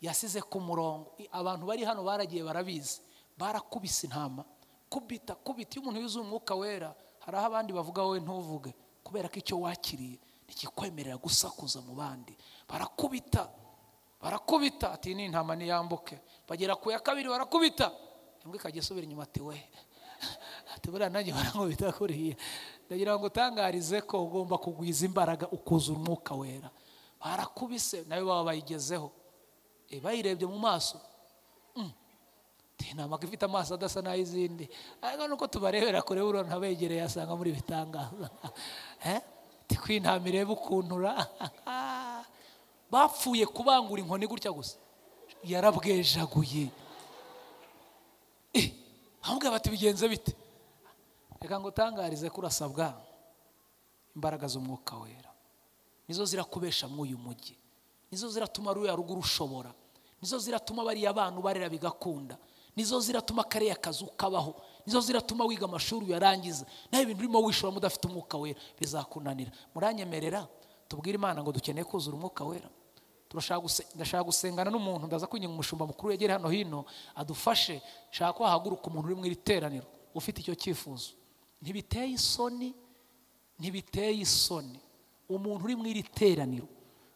Speaker 2: yasize ku murongo. Abantu bari hano baragiye barabizi, barakubise intama, kubita. Iyo umuntu yuzuye umwuka wera, hari aho abandi bavuga wowe ntuvuge, kubera ko icyo wakiriye ntikikwemerera gusakuza mu bandi. Barakubita, ati ni intama niyambuke. Bagera ku ya 2 barakubita, imbwa ikagisubira inyuma ati we, ati buriya nanjye barankubita kuriya. Ndagira ngo utangarize ko ugomba kugwiza imbaraga ukuzura umwuka wera. Barakubise nayo baba bayigezeho, bayirebye mu maso, intama ifite amaso adasa n'ay'izindi. Ariko nuko tubarebera kure burona ntabegereye asanga muri bitangaza. Tiko intama ireba ukuntura. Bapfuye kubangura inkoni gutya gusa, yarabwejaguye. Ahubwo bati bigenze bite? Reka ngo utangarize ko urasabwa imbaraga z'umwuka wera. Nizo zirakubesha mu uyu mujyi, nizo ziratuma ruya rugo rushobora, nizo ziratuma bari abantu barera bigakunda, nizo ziratuma kariya kazu kabaho, nizo ziratuma wiga amashuri yarangiza. Naho ibintu urimo wishora mudafite umwuka wera bizakunanira. Muranyemerera tubwire Imana ngo dukeneye kuzura umwuka wera. Ndashaka gusengana n'umuntu, ndaza kwinginga umushumba mukuru yegere hano hino adufashe. Shaka ko hahaguruka umuntu uri mu iteraniro ufite icyo cyifuzo. Ntibiteye isoni umuntu uri mu iri teraniro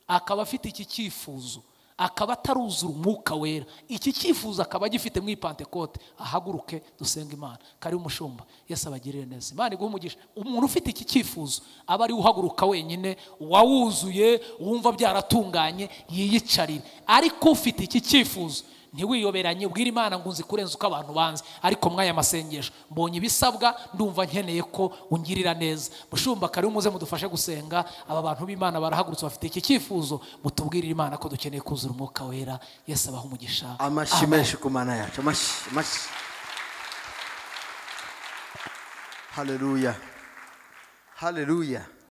Speaker 2: akaba afite iki cyifuzo, akaba ataruzura umwuka wera, iki cyifuzo akaba agifite mu Pentecote, ahaguruke dusenga Imana. Kari umushumba, Yesu abagirire neza, Imana iguhe umugisha. Umuntu ufite iki cyifuzo aba ari uhaguruka wenyine, wawuzuye wumva byaratunganye yiyicarire. Ariko ufite iki cyifuzo ntiwiyoberanye, ubwira Imana ngo nzi kurenza uko abantu banzi, ariko mwaya masengesho mbonye ibisabwa, ndumva nkeneye ko ungirira neza. Mushumba, kari umuze mudufashe gusenga. Aba bantu b'Imana barahagurutse bafite iki cyifuzo, mutubwirire Imana ko dukeneye kuzura umwuka wera. Yesu abaha umugisha.
Speaker 3: Amashi menshi ku Mana yacu, amashi. Haleluya.